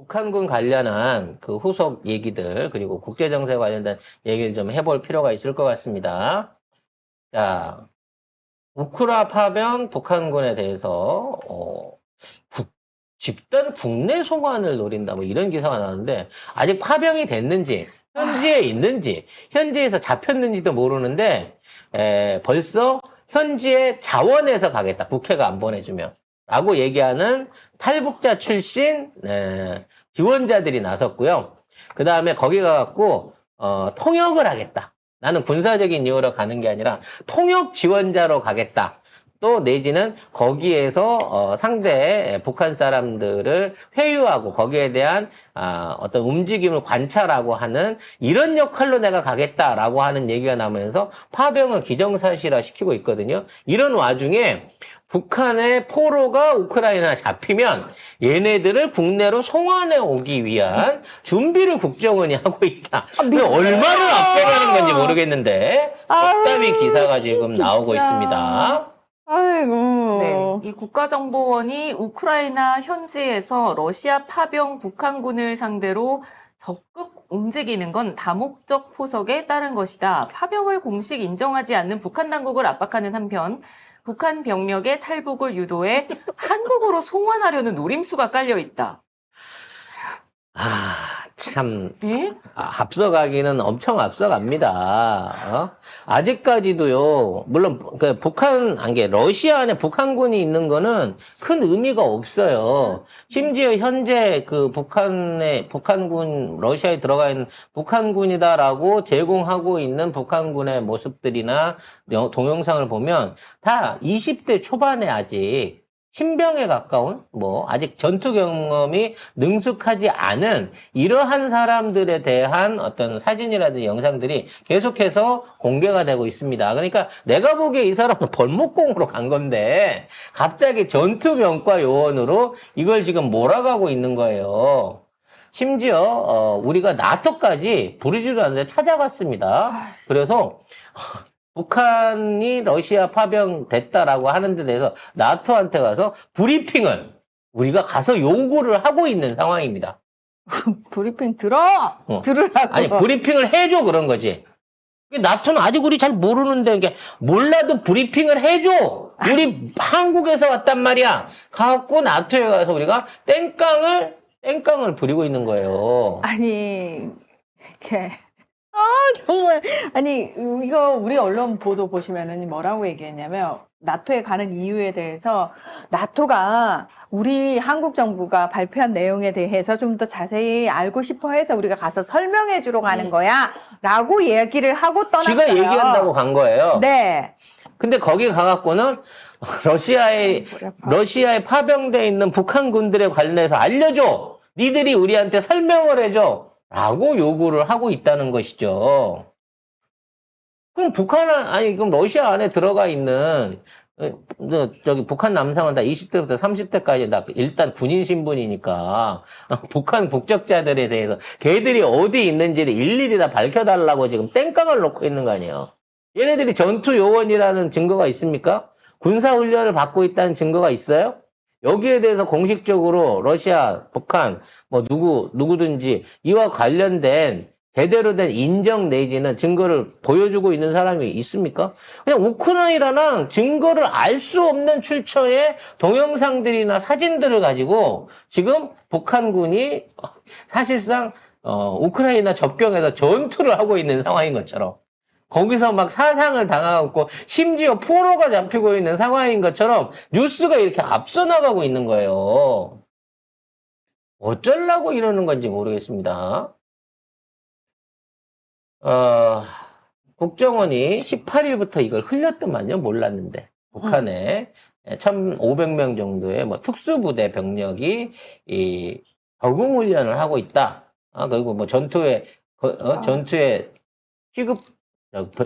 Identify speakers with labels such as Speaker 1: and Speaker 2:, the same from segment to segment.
Speaker 1: 북한군 관련한 그 후속 얘기들, 그리고 국제정세 관련된 얘기를 좀 해볼 필요가 있을 것 같습니다. 자, 우크라 파병 북한군에 대해서, 집단 국내 송환을 노린다, 뭐 이런 기사가 나왔는데, 아직 파병이 됐는지, 현지에 있는지, 현지에서 잡혔는지도 모르는데, 벌써 현지에 자원해서 가겠다. 국회가 안 보내주면. 라고 얘기하는 탈북자 출신 지원자들이 나섰고요. 그 다음에 거기 가갖고 통역을 하겠다. 나는 군사적인 이유로 가는 게 아니라 통역 지원자로 가겠다. 또 내지는 거기에서 상대 북한 사람들을 회유하고 거기에 대한 어떤 움직임을 관찰하고 하는 이런 역할로 내가 가겠다라고 하는 얘기가 나오면서 파병을 기정사실화 시키고 있거든요. 이런 와중에 북한의 포로가 우크라이나에 잡히면 얘네들을 국내로 송환해 오기 위한 준비를 국정원이 하고 있다. 얼마를 앞서가는 건지 모르겠는데 덕담이 기사가 지금
Speaker 2: 진짜.
Speaker 1: 나오고 있습니다.
Speaker 2: 아이고.
Speaker 3: 네, 이 국가정보원이 우크라이나 현지에서 러시아 파병 북한군을 상대로 적극 움직이는 건 다목적 포석에 따른 것이다. 파병을 공식 인정하지 않는 북한 당국을 압박하는 한편 북한 병력의 탈북을 유도해 한국으로 송환하려는 노림수가 깔려 있다.
Speaker 1: 참
Speaker 3: 예?
Speaker 1: 앞서가기는 엄청 앞서갑니다. 아직까지도요. 물론 그 북한 아니 러시아 안에 북한군이 있는 거는 큰 의미가 없어요. 심지어 현재 그 북한군 러시아에 들어가 있는 북한군이다라고 제공하고 있는 북한군의 모습들이나 동영상을 보면 다 20대 초반에 아직 신병에 가까운, 아직 전투 경험이 능숙하지 않은 이러한 사람들에 대한 어떤 사진이라든지 영상들이 계속해서 공개가 되고 있습니다. 그러니까 내가 보기에 이 사람은 벌목공으로 간 건데, 갑자기 전투병과 요원으로 이걸 지금 몰아가고 있는 거예요. 심지어, 우리가 나토까지 부르지도 않는데 찾아갔습니다. 그래서, 북한이 러시아 파병됐다라고 하는 데 대해서 나토한테 가서 브리핑을 우리가 가서 요구를 하고 있는 상황입니다.
Speaker 2: 브리핑 들으라고.
Speaker 1: 아니, 브리핑을 해줘 그런 거지. 나토는 아직 우리 잘 모르는데 몰라도 브리핑을 해줘. 우리 한국에서 왔단 말이야. 가갖고 나토에 가서 우리가 땡깡을 부리고 있는 거예요.
Speaker 2: 아니, 이렇게. 정말. 아니, 이거 우리 언론 보도 보시면은 뭐라고 얘기했냐면, 나토에 가는 이유에 대해서, 나토가 우리 한국 정부가 발표한 내용에 대해서 좀 더 자세히 알고 싶어 해서 우리가 가서 설명해 주러 가는 거야. 라고 얘기를 하고 떠났어요.
Speaker 1: 지가 얘기한다고 간 거예요.
Speaker 2: 네.
Speaker 1: 근데 거기 가갖고는 러시아에 파병돼 있는 북한군들에 관련해서 알려줘. 니들이 우리한테 설명을 해줘. 라고 요구를 하고 있다는 것이죠. 그럼 그럼 러시아 안에 들어가 있는, 북한 남성은 다 20대부터 30대까지 다 일단 군인 신분이니까, 북한 국적자들에 대해서 걔들이 어디 있는지를 일일이 다 밝혀달라고 지금 땡깡을 놓고 있는 거 아니에요. 얘네들이 전투 요원이라는 증거가 있습니까? 군사훈련을 받고 있다는 증거가 있어요? 여기에 대해서 공식적으로 러시아, 북한, 누구든지 이와 관련된 제대로 된 인정 내지는 증거를 보여주고 있는 사람이 있습니까? 그냥 우크라이나랑 증거를 알 수 없는 출처의 동영상들이나 사진들을 가지고 지금 북한군이 사실상 우크라이나 접경에서 전투를 하고 있는 상황인 것처럼 거기서 막 사상을 당하고 심지어 포로가 잡히고 있는 상황인 것처럼 뉴스가 이렇게 앞서 나가고 있는 거예요. 어쩌려고 이러는 건지 모르겠습니다. 국정원이 18일부터 이걸 흘렸더만요. 몰랐는데. 북한에 1,500명 정도의 특수부대 병력이 적응훈련을 하고 있다. 그리고 전투에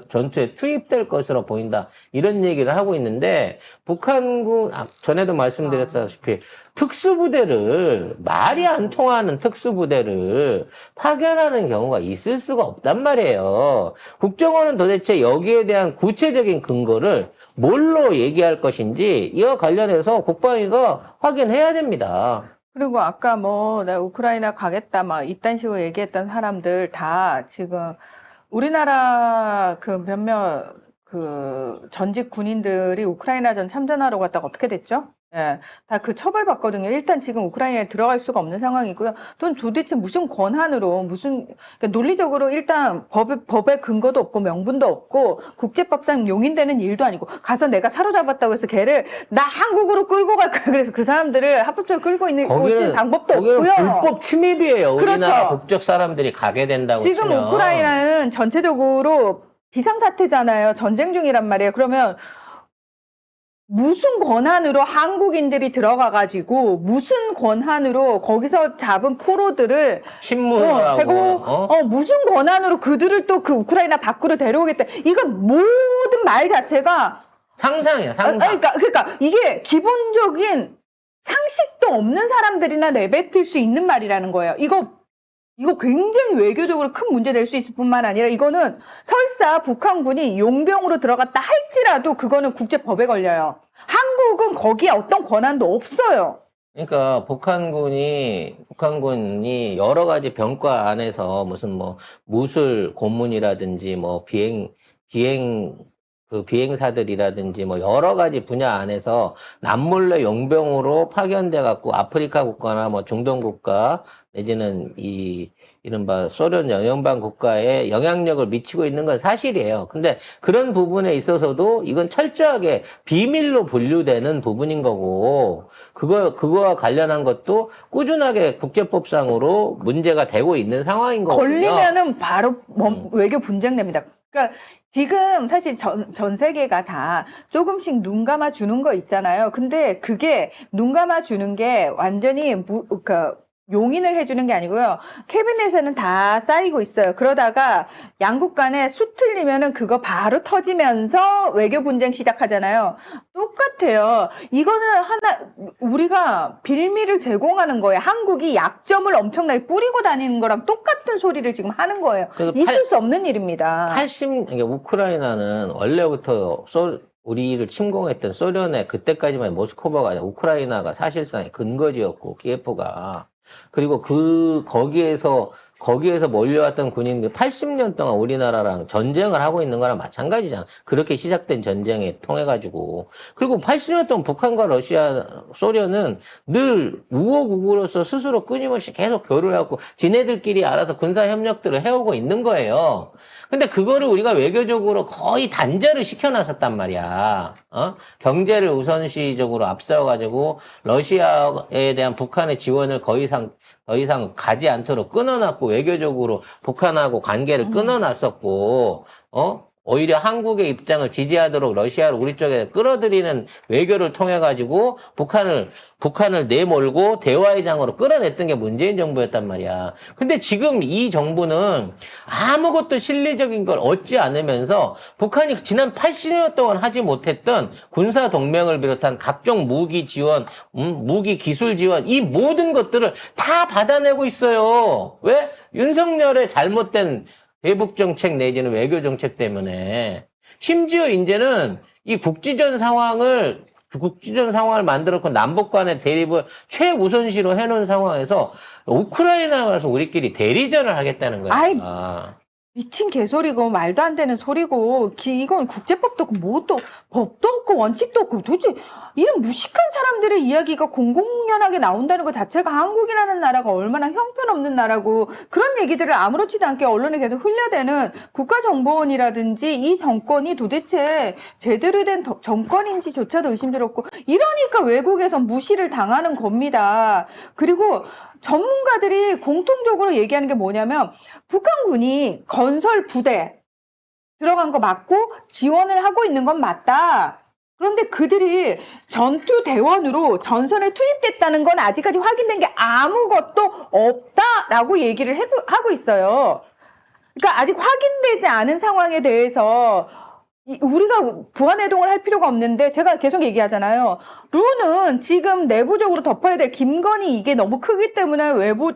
Speaker 1: 전투에 투입될 것으로 보인다. 이런 얘기를 하고 있는데, 북한군, 전에도 말씀드렸다시피, 말이 안 통하는 특수부대를 파견하는 경우가 있을 수가 없단 말이에요. 국정원은 도대체 여기에 대한 구체적인 근거를 뭘로 얘기할 것인지, 이와 관련해서 국방위가 확인해야 됩니다.
Speaker 2: 그리고 아까 뭐, 나 우크라이나 가겠다, 막, 이딴 식으로 얘기했던 사람들 다 지금 우리나라 그 몇몇 그 전직 군인들이 우크라이나전 참전하러 갔다가 어떻게 됐죠? 예, 다 그 처벌받거든요. 일단 지금 우크라이나에 들어갈 수가 없는 상황이고요. 또 도대체 무슨 권한으로, 그러니까 논리적으로 일단 법에 근거도 없고 명분도 없고 국제법상 용인되는 일도 아니고 가서 내가 사로잡았다고 해서 걔를 나 한국으로 끌고 갈 거야. 그래서 그 사람들을 합법적으로 끌고 있는 방법도
Speaker 1: 거기는
Speaker 2: 없고요.
Speaker 1: 불법 침입이에요. 우리나라
Speaker 2: 그렇죠.
Speaker 1: 국적 사람들이 가게 된다고
Speaker 2: 지금
Speaker 1: 치면.
Speaker 2: 우크라이나는 전체적으로 비상사태잖아요. 전쟁 중이란 말이에요. 그러면 무슨 권한으로 한국인들이 들어가가지고 무슨 권한으로 거기서 잡은 포로들을
Speaker 1: 신문하고
Speaker 2: 무슨 권한으로 그들을 또 그 우크라이나 밖으로 데려오겠다. 이건 모든 말 자체가
Speaker 1: 상상이야, 상상.
Speaker 2: 그러니까 이게 기본적인 상식도 없는 사람들이나 내뱉을 수 있는 말이라는 거예요. 이거 굉장히 외교적으로 큰 문제 될 수 있을 뿐만 아니라 이거는 설사 북한군이 용병으로 들어갔다 할지라도 그거는 국제법에 걸려요. 한국은 거기에 어떤 권한도 없어요.
Speaker 1: 그러니까 북한군이 여러 가지 병과 안에서 무슨 뭐 무술 고문이라든지 뭐 비행사들이라든지 뭐 여러 가지 분야 안에서 남몰래 용병으로 파견돼 갖고 아프리카 국가나 뭐 중동 국가 내지는 이른바 소련 영연방 국가에 영향력을 미치고 있는 건 사실이에요. 근데 그런 부분에 있어서도 이건 철저하게 비밀로 분류되는 부분인 거고, 그거와 관련한 것도 꾸준하게 국제법상으로 문제가 되고 있는 상황인 거거든요.
Speaker 2: 걸리면은 바로 외교 분쟁 됩니다. 그러니까 지금 사실 전 세계가 다 조금씩 눈 감아 주는 거 있잖아요. 근데 그게 눈 감아 주는 게 완전히 그러니까 용인을 해주는 게 아니고요. 캐비넷에는 다 쌓이고 있어요. 그러다가 양국 간에 수 틀리면은 그거 바로 터지면서 외교 분쟁 시작하잖아요. 똑같아요. 이거는 우리가 빌미를 제공하는 거예요. 한국이 약점을 엄청나게 뿌리고 다니는 거랑 똑같은 소리를 지금 하는 거예요. 있을 수 없는 일입니다.
Speaker 1: 그러니까 우크라이나는 원래부터 우리를 침공했던 소련의 그때까지만 모스크바가 아니라 우크라이나가 사실상의 근거지였고, 키예프가. 그리고 거기에서 몰려왔던 군인들 80년 동안 우리나라랑 전쟁을 하고 있는 거랑 마찬가지잖아. 그렇게 시작된 전쟁에 통해가지고. 그리고 80년 동안 북한과 소련은 늘 우호국으로서 스스로 끊임없이 계속 교류하고 지네들끼리 알아서 군사협력들을 해오고 있는 거예요. 근데 그거를 우리가 외교적으로 거의 단절을 시켜놨었단 말이야. 경제를 우선시적으로 앞세워가지고 러시아에 대한 북한의 지원을 더 이상 가지 않도록 끊어놨고, 외교적으로 북한하고 관계를 끊어놨었고, 오히려 한국의 입장을 지지하도록 러시아를 우리 쪽에 끌어들이는 외교를 통해가지고 북한을 내몰고 대화의 장으로 끌어냈던 게 문재인 정부였단 말이야. 근데 지금 이 정부는 아무것도 실리적인 걸 얻지 않으면서 북한이 지난 80년 동안 하지 못했던 군사 동맹을 비롯한 각종 무기 지원, 무기 기술 지원, 이 모든 것들을 다 받아내고 있어요. 왜? 윤석열의 잘못된 대북 정책 내지는 외교 정책 때문에. 심지어 이제는 이 국지전 상황을 만들었고 남북 간의 대립을 최우선시로 해놓은 상황에서 우크라이나 가서 우리끼리 대리전을 하겠다는 거야.
Speaker 2: 미친 개소리고 말도 안 되는 소리고 이건 국제법도 없고 뭐도 법도 없고 원칙도 없고 도대체 이런 무식한 사람들의 이야기가 공공연하게 나온다는 것 자체가 한국이라는 나라가 얼마나 형편없는 나라고, 그런 얘기들을 아무렇지도 않게 언론에 계속 흘려대는 국가정보원이라든지 이 정권이 도대체 제대로 된 정권인지조차도 의심스럽고, 이러니까 외국에서 무시를 당하는 겁니다. 그리고 전문가들이 공통적으로 얘기하는 게 뭐냐면 북한군이 건설 부대 들어간 거 맞고 지원을 하고 있는 건 맞다. 그런데 그들이 전투 대원으로 전선에 투입됐다는 건 아직까지 확인된 게 아무것도 없다라고 얘기를 하고 있어요. 그러니까 아직 확인되지 않은 상황에 대해서 우리가 부안해동을 할 필요가 없는데, 제가 계속 얘기하잖아요. 루는 지금 내부적으로 덮어야 될 김건희 이게 너무 크기 때문에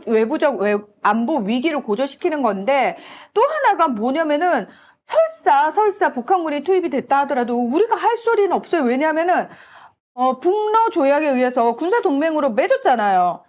Speaker 2: 외부적 안보 위기를 고조시키는 건데, 또 하나가 뭐냐면은 설사 북한군이 투입이 됐다 하더라도 우리가 할 소리는 없어요. 왜냐하면은 북러 조약에 의해서 군사 동맹으로 맺었잖아요.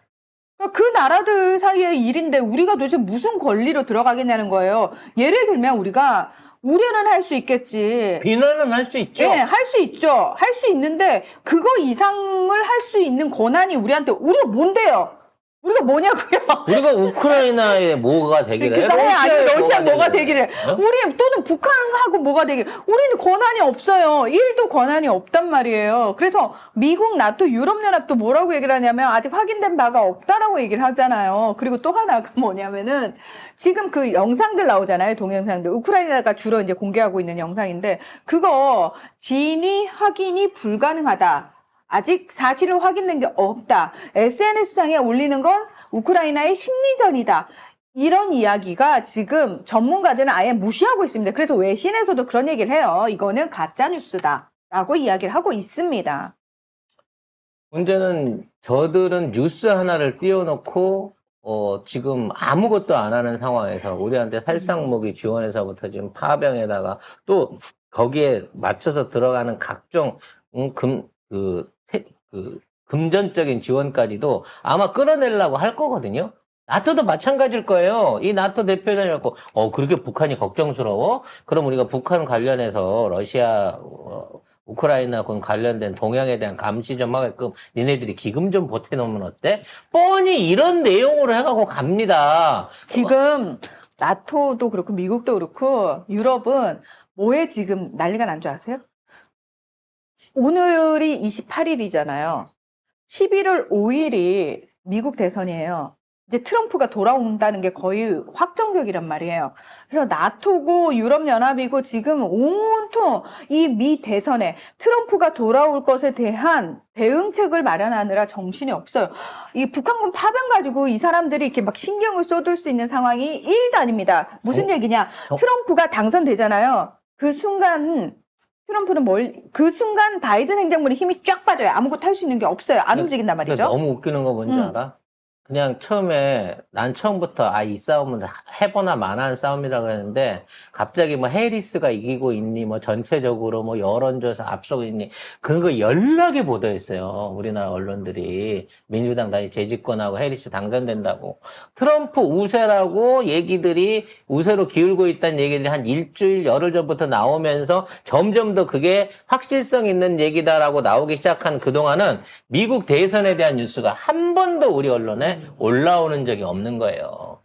Speaker 2: 그 나라들 사이의 일인데 우리가 도대체 무슨 권리로 들어가겠냐는 거예요. 예를 들면 우리가 우려는 할 수 있겠지.
Speaker 1: 비난은 할 수 있죠.
Speaker 2: 예, 할 수 있죠. 할 수 있는데 그거 이상을 할 수 있는 권한이 우리가 뭔데요? 우리가 뭐냐고요?
Speaker 1: 우리가 우크라이나에 뭐가 되기를 해?
Speaker 2: 아니 러시아 뭐가 되기를
Speaker 1: 어?
Speaker 2: 우리 또는 북한하고 뭐가 되기를 우리는 권한이 없어요. 1도 권한이 없단 말이에요. 그래서 미국, 나토, 유럽연합도 뭐라고 얘기를 하냐면 아직 확인된 바가 없다라고 얘기를 하잖아요. 그리고 또 하나가 뭐냐면은 지금 그 영상들 나오잖아요. 동영상들. 우크라이나가 주로 이제 공개하고 있는 영상인데 그거 진위 확인이 불가능하다. 아직 사실은 확인된 게 없다. SNS상에 올리는 건 우크라이나의 심리전이다. 이런 이야기가 지금 전문가들은 아예 무시하고 있습니다. 그래서 외신에서도 그런 얘기를 해요. 이거는 가짜뉴스다. 라고 이야기를 하고 있습니다.
Speaker 1: 문제는 저들은 뉴스 하나를 띄워놓고 지금 아무것도 안 하는 상황에서 우리한테 살상무기 지원에서부터 지금 파병에다가 또 거기에 맞춰서 들어가는 각종 금전적인 지원까지도 아마 끌어내려고 할 거거든요. 나토도 마찬가지일 거예요. 이 나토 대표단이라고 그렇게 북한이 걱정스러워? 그럼 우리가 북한 관련해서 러시아, 우크라이나 관련된 동향에 대한 감시 좀 하게끔 니네들이 기금 좀 보태놓으면 어때? 뻔히 이런 내용으로 해가고 갑니다.
Speaker 2: 지금 나토도 그렇고 미국도 그렇고 유럽은 뭐에 지금 난리가 난 줄 아세요? 오늘이 28일이잖아요. 11월 5일이 미국 대선이에요. 이제 트럼프가 돌아온다는 게 거의 확정적이란 말이에요. 그래서 나토고 유럽연합이고 지금 온통 이 미 대선에 트럼프가 돌아올 것에 대한 대응책을 마련하느라 정신이 없어요. 이 북한군 파병 가지고 이 사람들이 이렇게 막 신경을 쏟을 수 있는 상황이 1도 아닙니다. 무슨 얘기냐? 트럼프가 당선되잖아요. 그 순간 트럼프는 그 순간 바이든 행정부는 힘이 쫙 빠져요. 아무것도 할 수 있는 게 없어요. 안 움직인단 말이죠.
Speaker 1: 너무 웃기는 거 뭔지 알아? 그냥 처음에 난 처음부터 이 싸움은 해보나 마나한 싸움이라고 했는데 갑자기 뭐 해리스가 이기고 있니 뭐 전체적으로 뭐 여론조사 앞서고 있니 그런 거 연락이 보도했어요. 우리나라 언론들이 민주당 다시 재집권하고 해리스 당선된다고 트럼프 우세라고 얘기들이 우세로 기울고 있다는 얘기들이 한 일주일 열흘 전부터 나오면서 점점 더 그게 확실성 있는 얘기다라고 나오기 시작한 그동안은 미국 대선에 대한 뉴스가 한 번도 우리 언론에 올라오는 적이 없는 거예요.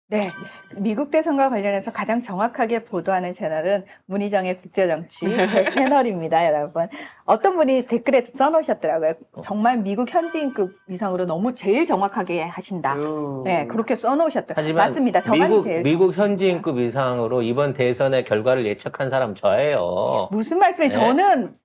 Speaker 2: 네. 미국 대선과 관련해서 가장 정확하게 보도하는 채널은 문희정의 국제정치 제 채널입니다, 여러분. 어떤 분이 댓글에 써놓으셨더라고요. 정말 미국 현지인급 이상으로 너무 제일 정확하게 하신다. 네, 그렇게 써놓으셨더라고요.
Speaker 1: 하지만
Speaker 2: 맞습니다. 저만이 제일
Speaker 1: 미국 현지인급 이상으로 이번 대선의 결과를 예측한 사람 저예요.
Speaker 2: 무슨 말씀이에요?
Speaker 1: 네.
Speaker 2: 저는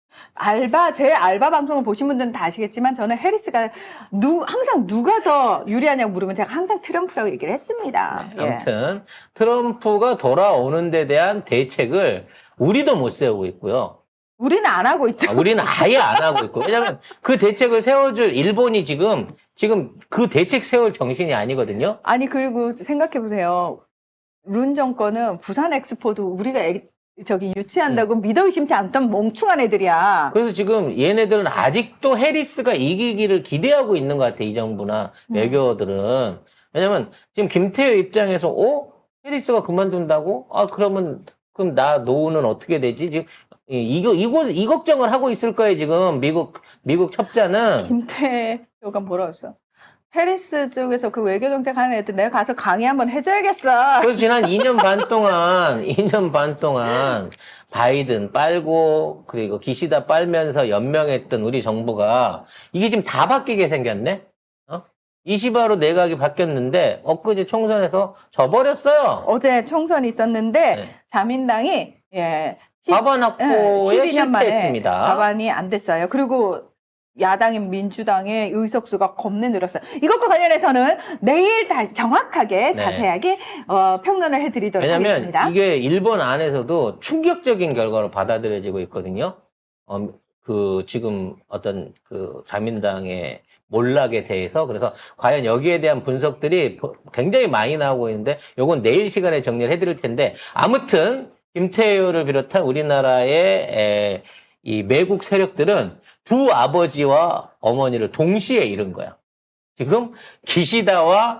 Speaker 2: 제 알바 방송을 보신 분들은 다 아시겠지만 저는 해리스가 항상 누가 더 유리하냐고 물으면 제가 항상 트럼프라고 얘기를 했습니다. 예.
Speaker 1: 아무튼 트럼프가 돌아오는 데 대한 대책을 우리도 못 세우고 있고요.
Speaker 2: 우리는 안 하고 있죠.
Speaker 1: 우리는 아예 안 하고 있고. 왜냐하면 그 대책을 세워줄 일본이 지금 그 대책 세울 정신이 아니거든요.
Speaker 2: 아니 그리고 생각해 보세요. 룬 정권은 부산 엑스포도 우리가 유치한다고 믿어 의심치 않던 멍충한 애들이야.
Speaker 1: 그래서 지금 얘네들은 아직도 해리스가 이기기를 기대하고 있는 것 같아, 이 정부나 외교들은. 왜냐면 지금 김태효 입장에서, 해리스가 그만둔다고? 그럼 나 노후는 어떻게 되지? 지금 이 걱정을 하고 있을 거예요, 지금 미국 첩자는.
Speaker 2: 김태효가 뭐라고 했어? 해리스 쪽에서 그 외교정책 하는 애들 내가 가서 강의 한번 해줘야겠어.
Speaker 1: 그래서 지난 2년 반 동안 바이든 빨고 그리고 기시다 빨면서 연명했던 우리 정부가 이게 지금 다 바뀌게 생겼네? 이시바로 내각이 바뀌었는데 엊그제 총선에서 져버렸어요.
Speaker 2: 어제 총선이 있었는데
Speaker 1: 네.
Speaker 2: 자민당이
Speaker 1: 과반 확보에
Speaker 2: 12년 만에
Speaker 1: 실패했습니다.
Speaker 2: 과반이 안 됐어요. 그리고 야당인 민주당의 의석수가 겁내 늘었어요. 이것과 관련해서는 내일 정확하게 자세하게 평론을 해드리도록
Speaker 1: 왜냐면
Speaker 2: 하겠습니다.
Speaker 1: 이게 일본 안에서도 충격적인 결과로 받아들여지고 있거든요. 지금 어떤 자민당의 몰락에 대해서. 그래서 과연 여기에 대한 분석들이 굉장히 많이 나오고 있는데 요건 내일 시간에 정리를 해드릴 텐데 아무튼 김태효를 비롯한 우리나라의 이 매국 세력들은 두 아버지와 어머니를 동시에 잃은 거야. 지금 기시다와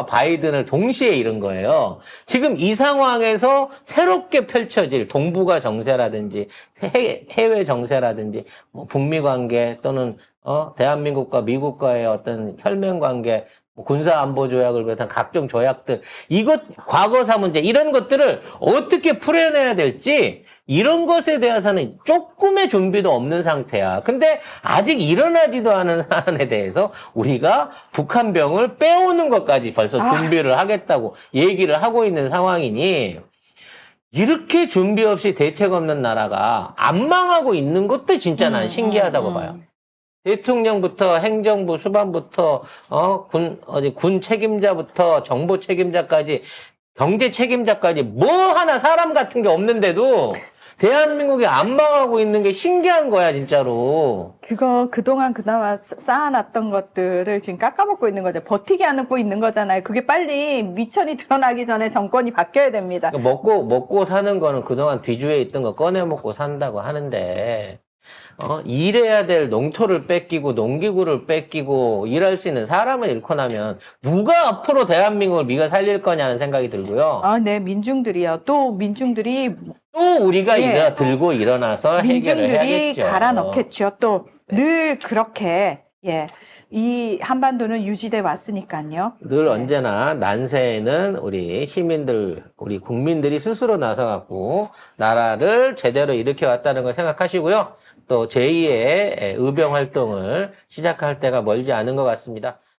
Speaker 1: 바이든을 동시에 잃은 거예요. 지금 이 상황에서 새롭게 펼쳐질 동북아 정세라든지 해외 정세라든지 뭐 북미 관계 또는 대한민국과 미국과의 어떤 혈맹 관계, 군사 안보 조약을 비롯한 각종 조약들, 이것 과거사 문제 이런 것들을 어떻게 풀어내야 될지 이런 것에 대해서는 조금의 준비도 없는 상태야. 근데 아직 일어나지도 않은 사안에 대해서 우리가 북한병을 빼오는 것까지 벌써 준비를 하겠다고 얘기를 하고 있는 상황이니, 이렇게 준비 없이 대책 없는 나라가 안 망하고 있는 것도 진짜 난 신기하다고 봐요. 대통령부터 행정부 수반부터 군 책임자부터 정보 책임자까지 경제 책임자까지 뭐 하나 사람 같은 게 없는데도 대한민국이 안 망하고 있는 게 신기한 거야, 진짜로.
Speaker 2: 그동안 그나마 쌓아놨던 것들을 지금 깎아먹고 있는 거죠. 버티게 하고 있는 거잖아요. 그게 빨리 미천이 드러나기 전에 정권이 바뀌어야 됩니다.
Speaker 1: 먹고 사는 거는 그동안 뒤주에 있던 거 꺼내 먹고 산다고 하는데, 일해야 될 농토를 뺏기고 농기구를 뺏기고 일할 수 있는 사람을 잃고 나면 누가 앞으로 대한민국을 네가 살릴 거냐는 생각이 들고요.
Speaker 2: 네, 민중들이요. 또 민중들이
Speaker 1: 또 우리가 들고 일어나서 해결을
Speaker 2: 민중들이
Speaker 1: 해야겠죠.
Speaker 2: 갈아 넣겠죠. 또
Speaker 1: 네.
Speaker 2: 늘 그렇게 이 한반도는 유지돼 왔으니까요.
Speaker 1: 늘 언제나 난세에는 우리 시민들, 우리 국민들이 스스로 나서갖고 나라를 제대로 일으켜 왔다는 걸 생각하시고요. 또 제2의 의병 활동을 시작할 때가 멀지 않은 것 같습니다.